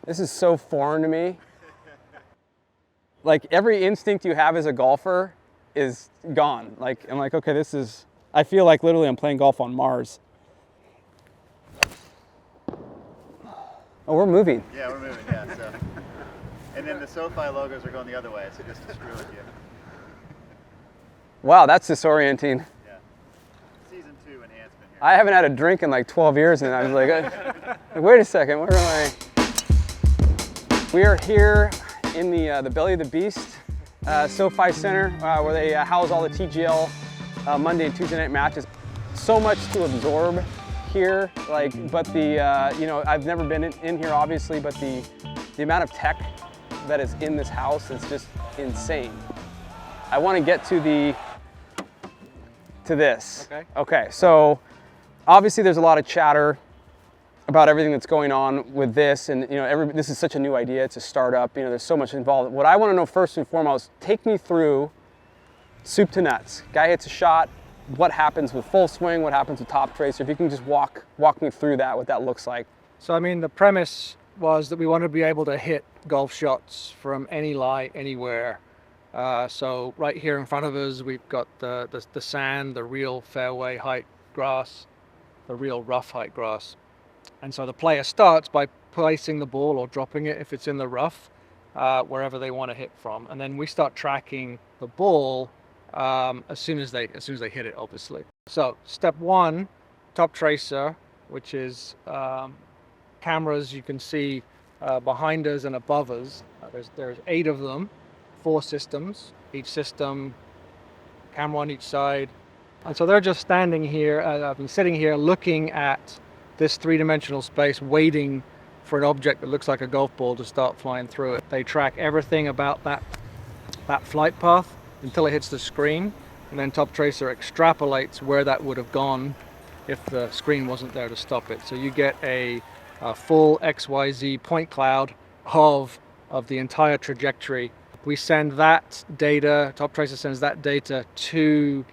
This is so foreign to me. Like every instinct you have as a golfer is gone. Like, I'm like, okay, I feel like literally I'm playing golf on Mars. Oh, we're moving. Yeah, we're moving, yeah. So. And then the SoFi logos are going the other way, so just to screw with you. Wow, that's disorienting. Yeah. Season 2 enhancement here. I haven't had a drink in like 12 years, and I was like, wait a second, where am I? We are here in the belly of the beast, SoFi Center, where they house all the TGL Monday and Tuesday night matches. So much to absorb here, but I've never been in here obviously, but the amount of tech that is in this house is just insane. I want to get to this. Okay, so obviously there's a lot of chatter about everything that's going on with this, and this is such a new idea. It's a startup. There's so much involved. What I want to know first and foremost, take me through soup to nuts. Guy hits a shot. What happens with full swing? What happens with top tracer? If you can just walk me through that, what that looks like. So I mean, the premise was that we wanted to be able to hit golf shots from any lie, anywhere. So right here in front of us, we've got the sand, the real fairway height grass, the real rough height grass. And so the player starts by placing the ball or dropping it if it's in the rough, wherever they want to hit from. And then we start tracking the ball as soon as they hit it, obviously. So step 1, top tracer, which is cameras you can see behind us and above us. There's 8 of them, 4 systems, each system, camera on each side. And so they're just standing here, sitting here looking at this 3-dimensional space, waiting for an object that looks like a golf ball to start flying through it. They track everything about that flight path until it hits the screen, and then top tracer extrapolates where that would have gone if the screen wasn't there to stop it. So you get a full XYZ point cloud of the entire trajectory. We send that data, top tracer sends that data to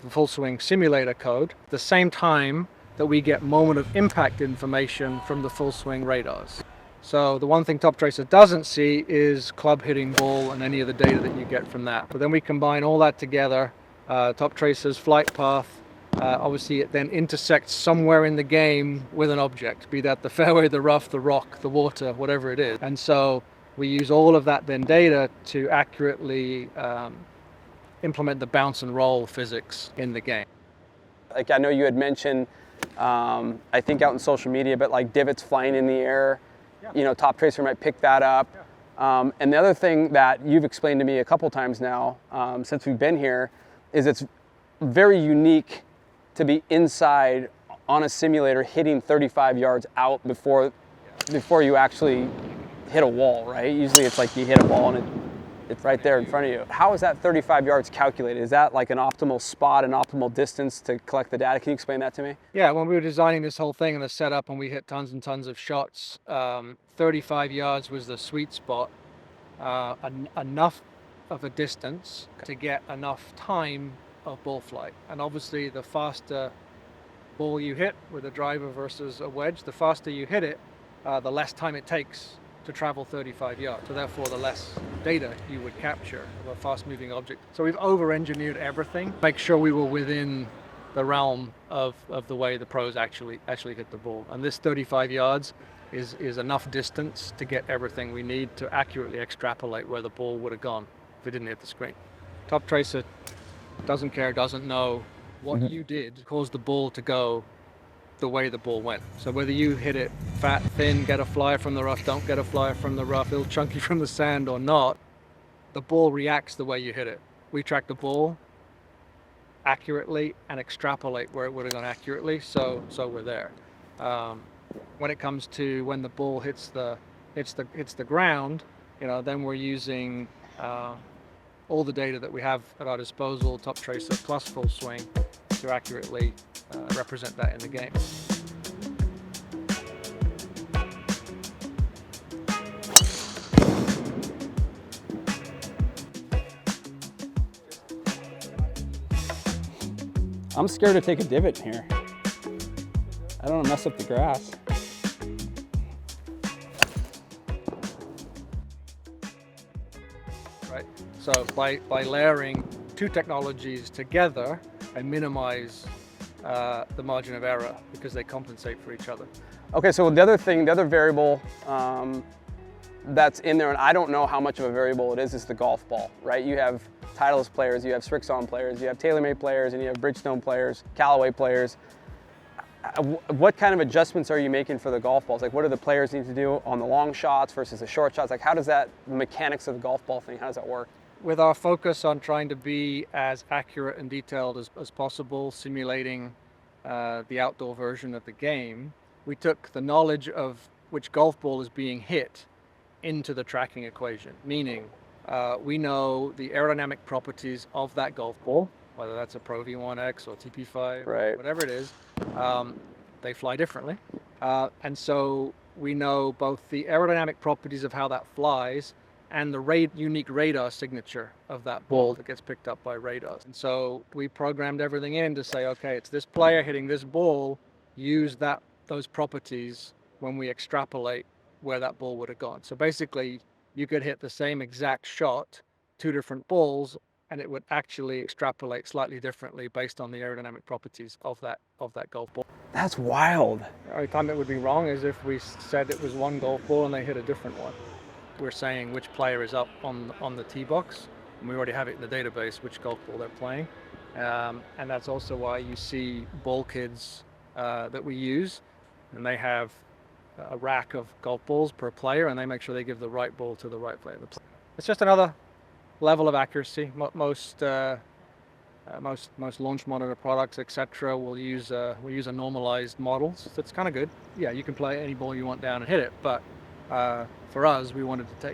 the full swing simulator code at the same time that we get moment of impact information from the full swing radars. So the one thing top tracer doesn't see is club hitting ball and any of the data that you get from that. But then we combine all that together, top tracer's flight path, obviously it then intersects somewhere in the game with an object, be that the fairway, the rough, the rock, the water, whatever it is. And so we use all of that then data to accurately implement the bounce and roll physics in the game. Like I know you had mentioned, I think out in social media, but like divots flying in the air, top tracer might pick that up. And the other thing that you've explained to me a couple times now, since we've been here, is it's very unique to be inside on a simulator hitting 35 yards out before you actually hit a wall, right? Usually it's like you hit a ball and it's right there in front of you. How is that 35 yards calculated? Is that like an optimal spot, an optimal distance to collect the data? Can you explain that to me? Yeah, when we were designing this whole thing and the setup and we hit tons and tons of shots, 35 yards was the sweet spot. Enough of a distance to get enough time of ball flight. And obviously the faster ball you hit with a driver versus a wedge, the faster you hit it, the less time it takes to travel 35 yards. So therefore the less data you would capture of a fast moving object. So we've over-engineered everything, make sure we were within the realm of the way the pros actually hit the ball. And this 35 yards is enough distance to get everything we need to accurately extrapolate where the ball would have gone if it didn't hit the screen. Top tracer doesn't care, doesn't know what you did caused the ball to go the way the ball went. So whether you hit it fat, thin, get a flyer from the rough, don't get a flyer from the rough, little chunky from the sand or not, the ball reacts the way you hit it. We track the ball accurately and extrapolate where it would have gone accurately, so we're there. When it comes to when the ball hits the ground, then we're using all the data that we have at our disposal, top tracer plus full swing, to accurately represent that in the game. I'm scared to take a divot here. I don't want to mess up the grass. So by layering two technologies together, I minimize the margin of error because they compensate for each other. Okay, so the other variable that's in there, and I don't know how much of a variable it is the golf ball, right? You have Titleist players, you have Srixon players, you have TaylorMade players, and you have Bridgestone players, Callaway players. What kind of adjustments are you making for the golf balls? Like, what do the players need to do on the long shots versus the short shots? Like, how does that, the mechanics of the golf ball thing, how does that work? With our focus on trying to be as accurate and detailed as possible, simulating the outdoor version of the game, we took the knowledge of which golf ball is being hit into the tracking equation, meaning we know the aerodynamic properties of that golf ball, whether that's a Pro V1X or TP5, right, whatever it is. They fly differently. And so we know both the aerodynamic properties of how that flies and the unique radar signature of that ball that gets picked up by radars. And so we programmed everything in to say, okay, it's this player hitting this ball, use those properties when we extrapolate where that ball would have gone. So basically, you could hit the same exact shot, two different balls, and it would actually extrapolate slightly differently based on the aerodynamic properties of that golf ball. That's wild. The only time it would be wrong is if we said it was one golf ball and they hit a different one. We're saying which player is up on the tee box, and we already have it in the database which golf ball they're playing. And that's also why you see ball kids that we use, and they have a rack of golf balls per player, and they make sure they give the right ball to the right player. It's just another level of accuracy. Most launch monitor products, etc., will use a normalized model. So it's kind of good. Yeah, you can play any ball you want down and hit it, but for us, we wanted to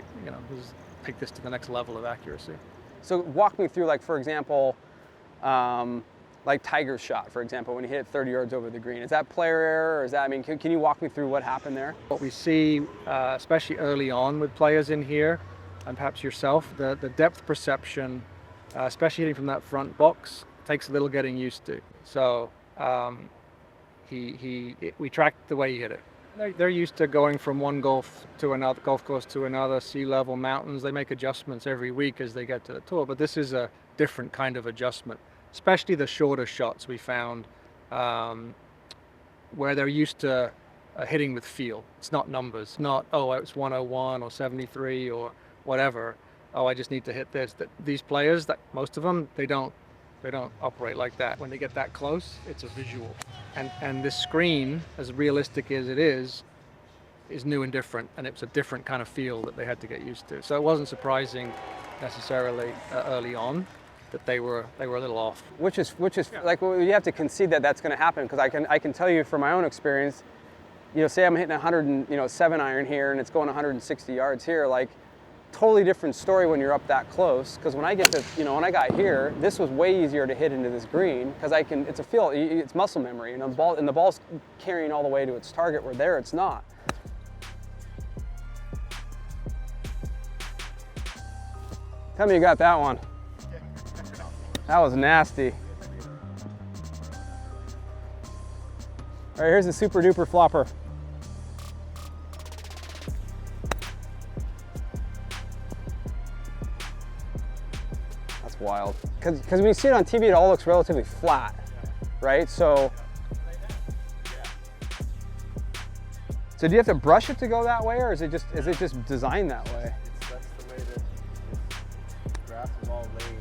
take this to the next level of accuracy. So walk me through, like, for example, like Tiger's shot, for example, when he hit it 30 yards over the green. Is that player error, or is that, I mean, can you walk me through what happened there? What we see, especially early on with players in here, and perhaps yourself, the depth perception, especially hitting from that front box, takes a little getting used to. So we tracked the way he hit it. They're used to going from one golf course to another, sea level, mountains. They make adjustments every week as they get to the tour, but this is a different kind of adjustment, especially the shorter shots we found, where they're used to hitting with feel. It's not numbers, not, oh, it's 101 or 73 or whatever. Oh, I just need to hit this. These players, most of them, they don't operate like that. When they get that close, it's a visual. And this screen, as realistic as it is new and different, and it's a different kind of feel that they had to get used to. So it wasn't surprising necessarily early on that they were a little off. Which is like, well, you have to concede that that's going to happen, because I can tell you from my own experience, say I'm hitting 107 iron here and it's going 160 yards here, like, totally different story when you're up that close. Because when I get to, when I got here, this was way easier to hit into this green, because it's a feel, it's muscle memory, the ball's carrying all the way to its target, where there it's not. Tell me you got that one. That was nasty. All right, here's the super duper flopper. That's wild. Because when you see it on TV, it all looks relatively flat, right? So do you have to brush it to go that way, or is it just designed that way? That's the way that the grass is all laid this way.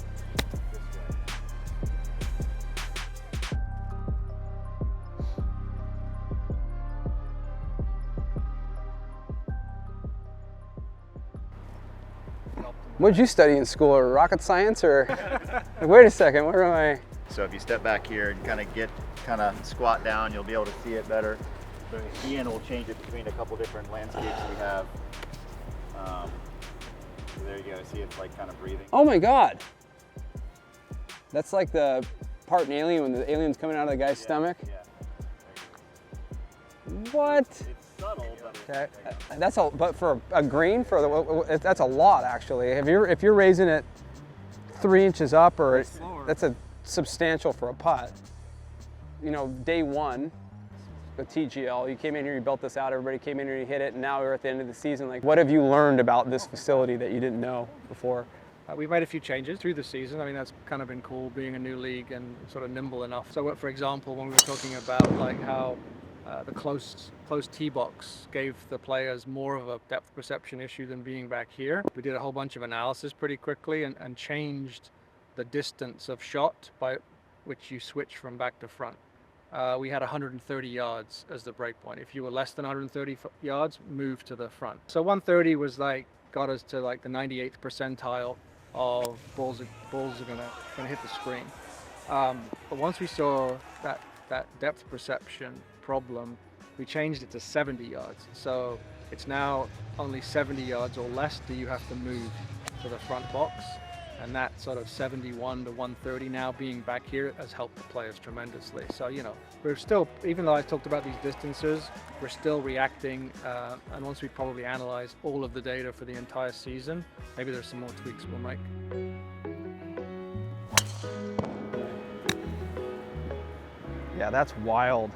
What did you study in school, or rocket science, or? Wait a second, where am I? So if you step back here and kind of squat down, you'll be able to see it better. So Ian will change it between a couple different landscapes we have. So there you go, see it's like kind of breathing. Oh my God. That's like the part in Alien when the alien's coming out of the guy's stomach. Yeah. What? It's subtle, but Okay, that's all. But for a green, that's a lot actually. If you're raising it 3 inches up, or that's a substantial for a putt. Day one, with TGL, you came in here, you built this out. Everybody came in here, you hit it, and now we're at the end of the season. Like, what have you learned about this facility that you didn't know before? We've made a few changes through the season. I mean, that's kind of been cool being a new league and sort of nimble enough. So, for example, when we were talking about like how the close tee box gave the players more of a depth perception issue than being back here, we did a whole bunch of analysis pretty quickly and changed the distance of shot by which you switch from back to front. We had 130 yards as the break point. If you were less than 130 yards, move to the front. So 130 was like, got us to like the 98th percentile of balls are gonna hit the screen. But once we saw that depth perception problem, we changed it to 70 yards. So it's now only 70 yards or less do you have to move to the front box. And that sort of 71 to 130 now being back here has helped the players tremendously. So, you know, we're still, even though I talked about these distances, we're still reacting. And once we probably analyze all of the data for the entire season, maybe there's some more tweaks we'll make. Yeah, that's wild.